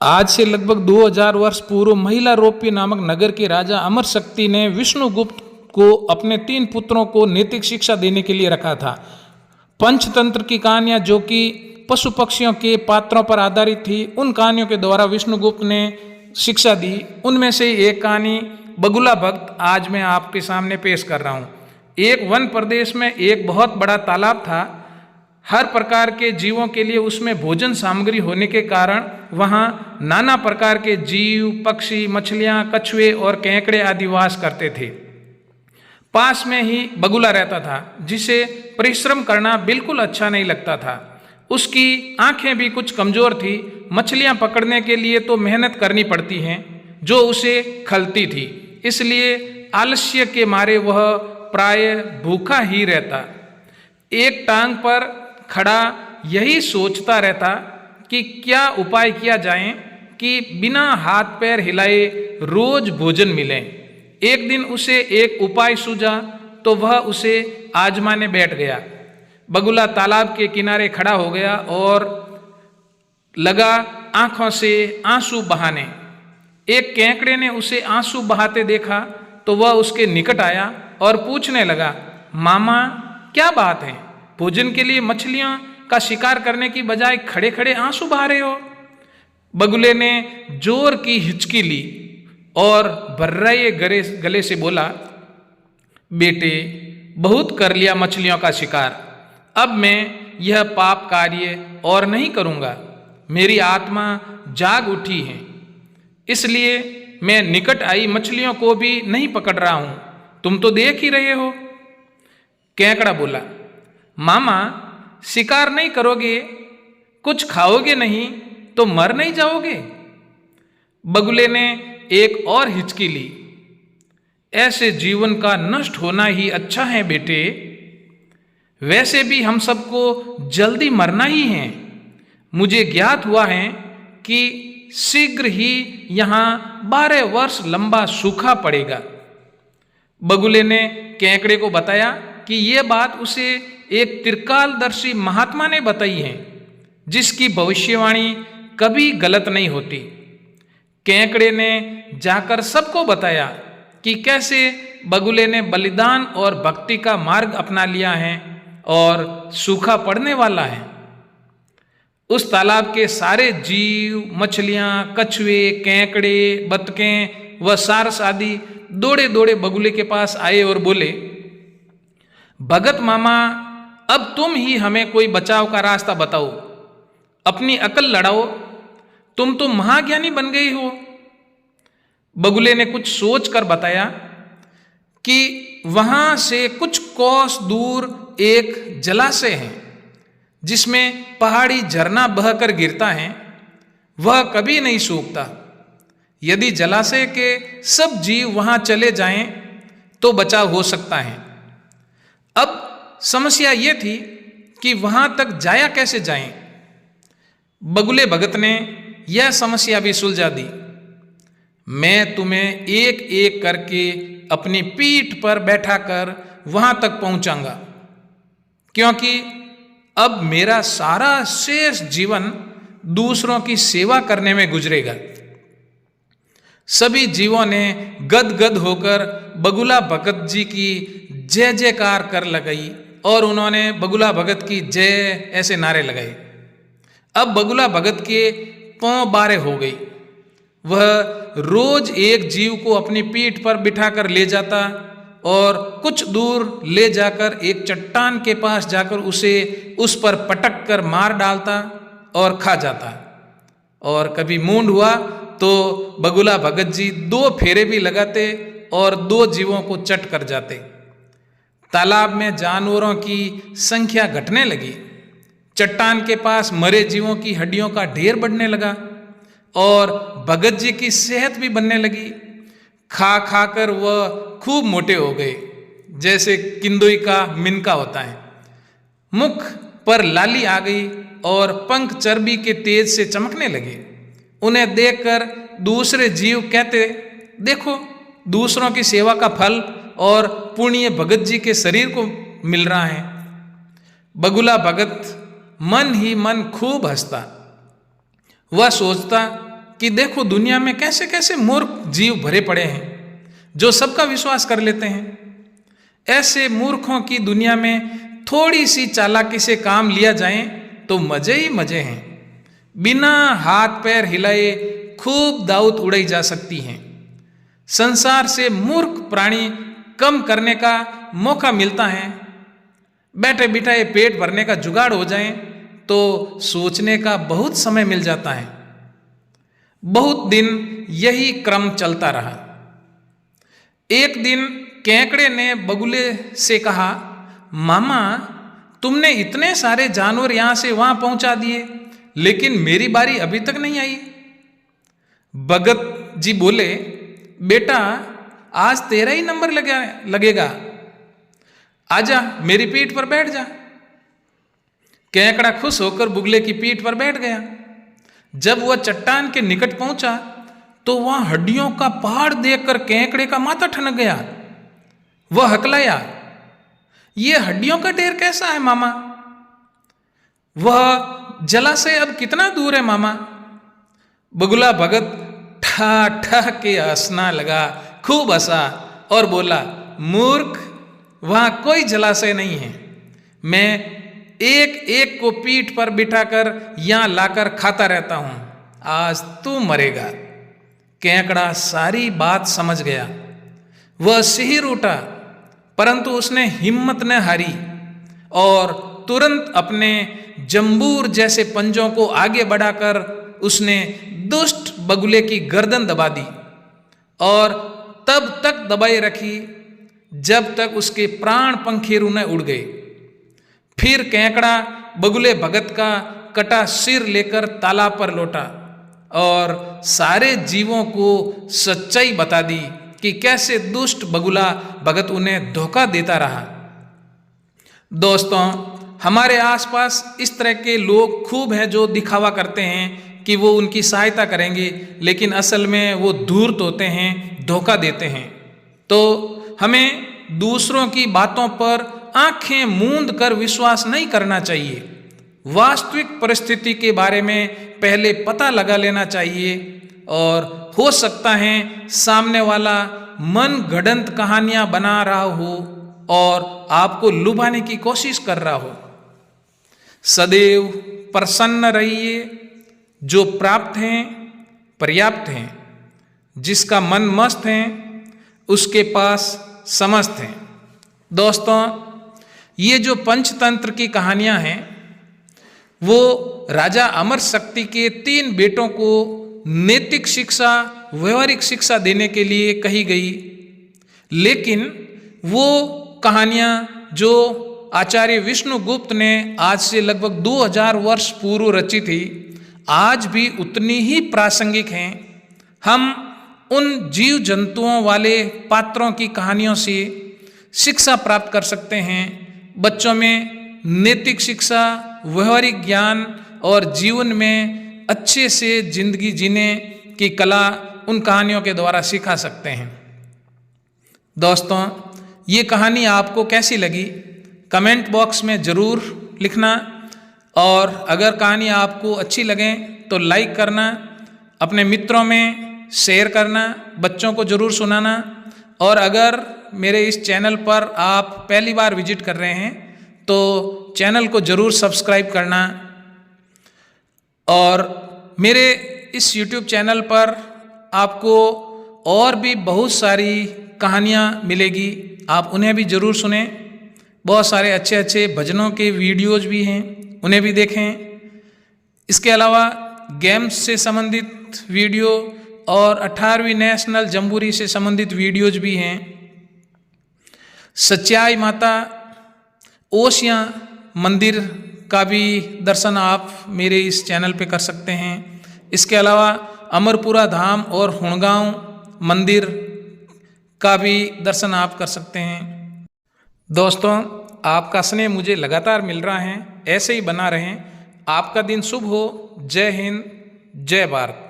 आज से लगभग 2000 वर्ष पूर्व महिला रोप्य नामक नगर के राजा अमर शक्ति ने विष्णुगुप्त को अपने 3 पुत्रों को नैतिक शिक्षा देने के लिए रखा था। पंचतंत्र की कहानियां जो कि पशु पक्षियों के पात्रों पर आधारित थी, उन कहानियों के द्वारा विष्णुगुप्त ने शिक्षा दी। उनमें से एक कहानी बगुला भक्त आज मैं आपके सामने पेश कर रहा हूँ। एक वन प्रदेश में एक बहुत बड़ा तालाब था। हर प्रकार के जीवों के लिए उसमें भोजन सामग्री होने के कारण वहाँ नाना प्रकार के जीव, पक्षी, मछलियाँ, कछुए और केकड़े आदि वास करते थे। पास में ही बगुला रहता था, जिसे परिश्रम करना बिल्कुल अच्छा नहीं लगता था। उसकी आंखें भी कुछ कमजोर थी। मछलियाँ पकड़ने के लिए तो मेहनत करनी पड़ती हैं, जो उसे खलती थी। इसलिए आलस्य के मारे वह प्रायः भूखा ही रहता। एक टांग पर खड़ा यही सोचता रहता कि क्या उपाय किया जाए कि बिना हाथ पैर हिलाए रोज भोजन मिले। एक दिन उसे एक उपाय सूझा तो वह उसे आजमाने बैठ गया। बगुला तालाब के किनारे खड़ा हो गया और लगा आंखों से आंसू बहाने। एक केकड़े ने उसे आंसू बहाते देखा तो वह उसके निकट आया और पूछने लगा, मामा क्या बात है, भोजन के लिए मछलियों का शिकार करने की बजाय खड़े खड़े आंसू बहा रहे हो। बगुले ने जोर की हिचकी ली और भर्राए गले से बोला, बेटे बहुत कर लिया मछलियों का शिकार, अब मैं यह पाप कार्य और नहीं करूँगा। मेरी आत्मा जाग उठी है, इसलिए मैं निकट आई मछलियों को भी नहीं पकड़ रहा हूँ, तुम तो देख ही रहे हो। केकड़ा बोला, मामा शिकार नहीं करोगे, कुछ खाओगे नहीं तो मर नहीं जाओगे। बगुले ने एक और हिचकी ली, ऐसे जीवन का नष्ट होना ही अच्छा है बेटे, वैसे भी हम सबको जल्दी मरना ही है। मुझे ज्ञात हुआ है कि शीघ्र ही यहाँ 12 वर्ष लंबा सूखा पड़ेगा। बगुले ने केकड़े को बताया कि यह बात उसे एक त्रिकालदर्शी महात्मा ने बताई है, जिसकी भविष्यवाणी कभी गलत नहीं होती। केकड़े ने जाकर सबको बताया कि कैसे बगुले ने बलिदान और भक्ति का मार्ग अपना लिया है और सूखा पड़ने वाला है। उस तालाब के सारे जीव, मछलियाँ, कछुए, केकड़े, बतखें व सारस आदि दौड़े दौड़े बगुले के पास आए और बोले, भगत मामा अब तुम ही हमें कोई बचाव का रास्ता बताओ, अपनी अकल लड़ाओ, तुम तो महाज्ञानी बन गई हो। बगुले ने कुछ सोच कर बताया कि वहां से कुछ कोस दूर एक जलाशय है, जिसमें पहाड़ी झरना बहकर गिरता है। वह कभी नहीं सूखता। यदि जलाशय के सब जीव वहां चले जाएं तो बचाव हो सकता है। अब समस्या ये थी कि वहां तक जाया कैसे जाएं। बगुले भगत ने यह समस्या भी सुलझा दी। मैं तुम्हें एक एक करके अपनी पीठ पर बैठाकर वहां तक पहुंचाऊंगा, क्योंकि अब मेरा सारा शेष जीवन दूसरों की सेवा करने में गुजरेगा। सभी जीवों ने गदगद होकर बगुला भगत जी की जय जयकार कर लगाई और उन्होंने बगुला भगत की जय ऐसे नारे लगाए। अब बगुला भगत के पांव बारे हो गई। वह रोज एक जीव को अपनी पीठ पर बिठाकर ले जाता और कुछ दूर ले जाकर एक चट्टान के पास जाकर उसे उस पर पटक कर मार डालता और खा जाता। और कभी मूंड हुआ तो बगुला भगत जी 2 फेरे भी लगाते और 2 जीवों को चट कर जाते। तालाब में जानवरों की संख्या घटने लगी। चट्टान के पास मरे जीवों की हड्डियों का ढेर बढ़ने लगा और भगत जी की सेहत भी बनने लगी। खा खा कर वह खूब मोटे हो गए, जैसे किंदुई का मिनका होता है। मुख पर लाली आ गई और पंख चर्बी के तेज से चमकने लगे। उन्हें देखकर दूसरे जीव कहते, देखो दूसरों की सेवा का फल और पुण्य भगत जी के शरीर को मिल रहा है। बगुला भगत मन ही मन खूब हंसता। वह सोचता कि देखो दुनिया में कैसे कैसे मूर्ख जीव भरे पड़े हैं जो सबका विश्वास कर लेते हैं। ऐसे मूर्खों की दुनिया में थोड़ी सी चालाकी से काम लिया जाए तो मजे ही मजे हैं। बिना हाथ पैर हिलाए खूब दाऊद उड़ाई जा सकती हैं। संसार से मूर्ख प्राणी कम करने का मौका मिलता है। बैठे बिठाए पेट भरने का जुगाड़ हो जाए तो सोचने का बहुत समय मिल जाता है। बहुत दिन यही क्रम चलता रहा। एक दिन केकड़े ने बगुले से कहा, मामा तुमने इतने सारे जानवर यहां से वहां पहुंचा दिए, लेकिन मेरी बारी अभी तक नहीं आई। भगत जी बोले, बेटा आज तेरा ही नंबर लगेगा, आजा मेरी पीठ पर बैठ जा। केकड़ा खुश होकर बुगले की पीठ पर बैठ गया। जब वह चट्टान के निकट पहुंचा तो वहां हड्डियों का पहाड़ देखकर केकड़े का माथा ठनक गया। वह हकलाया, ये हड्डियों का ढेर कैसा है मामा? वह जलाशय अब कितना दूर है मामा? बगुला भगत ठा ठा के हंसना लगा, खूब हंसा और बोला, मूर्ख वहां कोई जलाशय नहीं है। मैं एक एक को पीठ पर बिठाकर यहां लाकर खाता रहता हूं। आज तू मरेगा। केकड़ा सारी बात समझ गया। वह सिर उठा, परंतु उसने हिम्मत न हारी और तुरंत अपने जंबूर जैसे पंजों को आगे बढ़ाकर उसने दुष्ट बगुले की गर्दन दबा दी और तब तक दबाए रखी जब तक उसके प्राण पंखेरु न उड़ गए। फिर केकड़ा बगुले भगत का कटा सिर लेकर तालाब पर लौटा और सारे जीवों को सच्चाई बता दी कि कैसे दुष्ट बगुला भगत उन्हें धोखा देता रहा। दोस्तों, हमारे आसपास इस तरह के लोग खूब हैं जो दिखावा करते हैं कि वो उनकी सहायता करेंगे, लेकिन असल में वो धूर्त होते हैं, धोखा देते हैं। तो हमें दूसरों की बातों पर आंखें मूंद कर विश्वास नहीं करना चाहिए। वास्तविक परिस्थिति के बारे में पहले पता लगा लेना चाहिए और हो सकता है सामने वाला मन गढ़ंत कहानियां बना रहा हो और आपको लुभाने की कोशिश कर रहा हो। सदैव प्रसन्न रहिए। जो प्राप्त हैं पर्याप्त हैं, जिसका मन मस्त है उसके पास समस्त हैं। दोस्तों, ये जो पंचतंत्र की कहानियां हैं वो राजा अमर शक्ति के 3 बेटों को नैतिक शिक्षा, व्यवहारिक शिक्षा देने के लिए कही गई। लेकिन वो कहानियां जो आचार्य विष्णुगुप्त ने आज से लगभग 2000 वर्ष पूर्व रची थी, आज भी उतनी ही प्रासंगिक हैं। हम उन जीव जंतुओं वाले पात्रों की कहानियों से शिक्षा प्राप्त कर सकते हैं। बच्चों में नैतिक शिक्षा, व्यवहारिक ज्ञान और जीवन में अच्छे से जिंदगी जीने की कला उन कहानियों के द्वारा सिखा सकते हैं। दोस्तों, ये कहानी आपको कैसी लगी कमेंट बॉक्स में ज़रूर लिखना और अगर कहानी आपको अच्छी लगे तो लाइक करना, अपने मित्रों में शेयर करना, बच्चों को ज़रूर सुनाना। और अगर मेरे इस चैनल पर आप पहली बार विजिट कर रहे हैं तो चैनल को ज़रूर सब्सक्राइब करना। और मेरे इस YouTube चैनल पर आपको और भी बहुत सारी कहानियाँ मिलेगी, आप उन्हें भी ज़रूर सुनें। बहुत सारे अच्छे अच्छे भजनों के वीडियोज़ भी हैं, उन्हें भी देखें। इसके अलावा गेम्स से संबंधित वीडियो और 18वीं नेशनल जम्बूरी से संबंधित वीडियोज़ भी हैं। सच्चाई माता ओसियां मंदिर का भी दर्शन आप मेरे इस चैनल पे कर सकते हैं। इसके अलावा अमरपुरा धाम और हुणगांव मंदिर का भी दर्शन आप कर सकते हैं। दोस्तों, आपका स्नेह मुझे लगातार मिल रहा है, ऐसे ही बना रहें। आपका दिन शुभ हो। जय हिंद, जय भारत।